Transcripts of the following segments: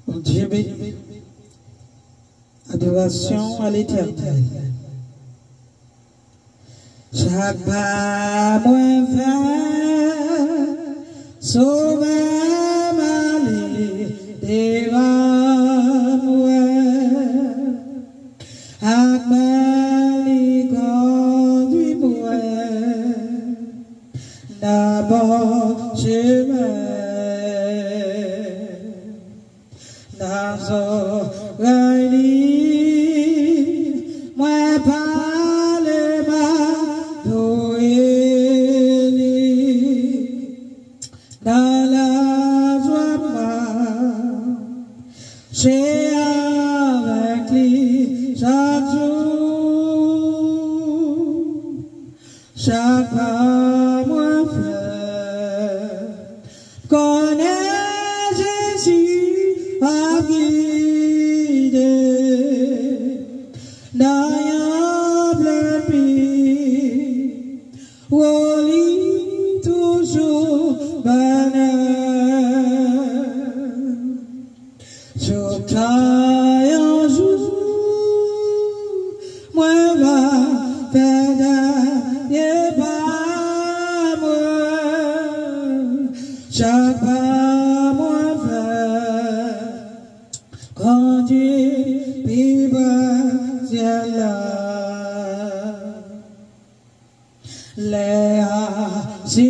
Dieu béni. Adoration à l'Éternel. Chaque pas moins fait, sauver m'aller devant moi. Ak m'aller conduis-moi d'abord chemin. Dans moi parle ma doélie dans la joie j'ai avec lui chaque jour chaque pas moi fait connais Jésus à guider dans un plein pays où lit toujours bonheur sur un jour moi va faire des pas moi chaque pas moi fait conduire vive les assurances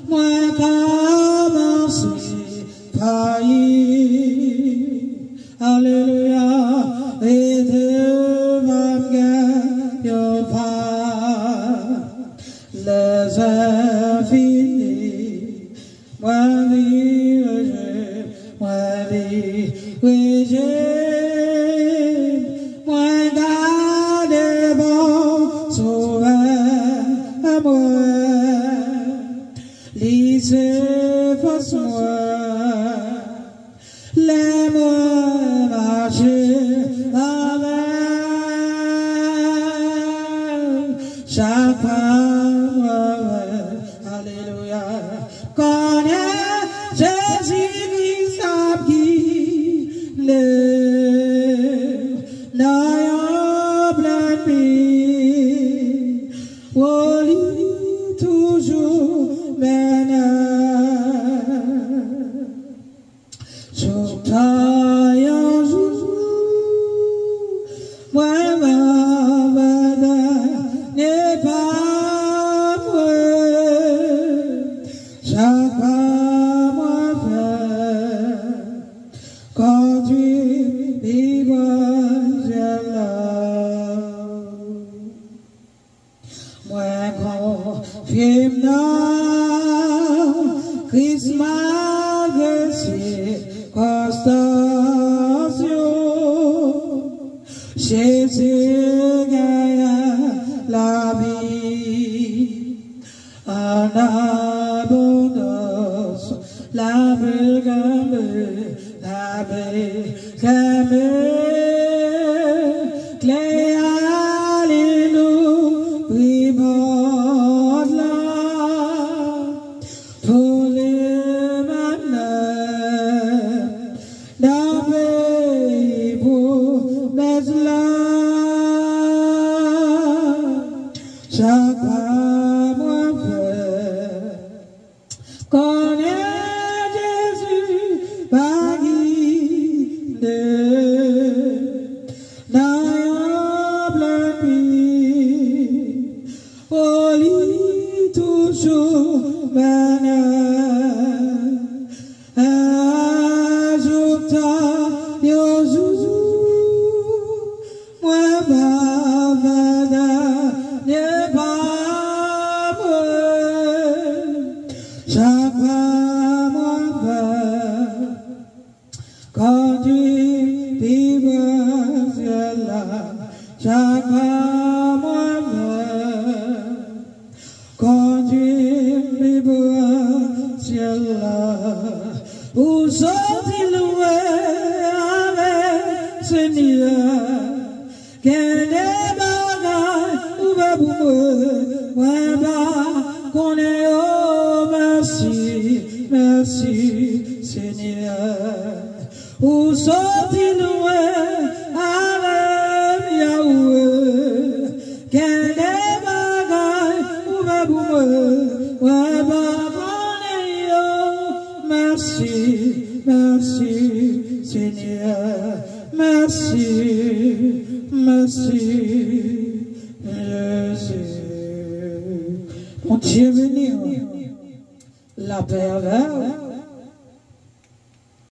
moi commencer faillir alléluia et devant me pas les infinis moi oui Lisez face moi, les mots marcher avec chaque pas, alléluia. Connais Jésus-Christ à qui le n'ayant plein pays, toujours un jour, moi, n'est pas moi, chaque pas, moi, conduit, vivre, moi, confie-moi, Christ malgré ses constations, Jésus gagne la vie en abondance, la belle clé alléluia, primorde là, pour les malheurs, d'un pays pour mes larmes, chaque pas moi fait, connais Jésus, par guide, dans un plein pays, au lit toujours bonheur, ajouta, yo joujou, moi bavada, n'est pas moi, chaque pas moi conduit, vive là, chaque pas moi conduit, vive là, où sont-ils loués avec Seigneur, qu'elle est bagaille, ou va moi qu'on est oh merci, merci. Seigneur. Où sont-ils loin avec Yahweh? Quel est bagaille ou baboume? Ouais, merci, merci, Seigneur. Merci, merci, Jésus. Mon Dieu béni, la paix avec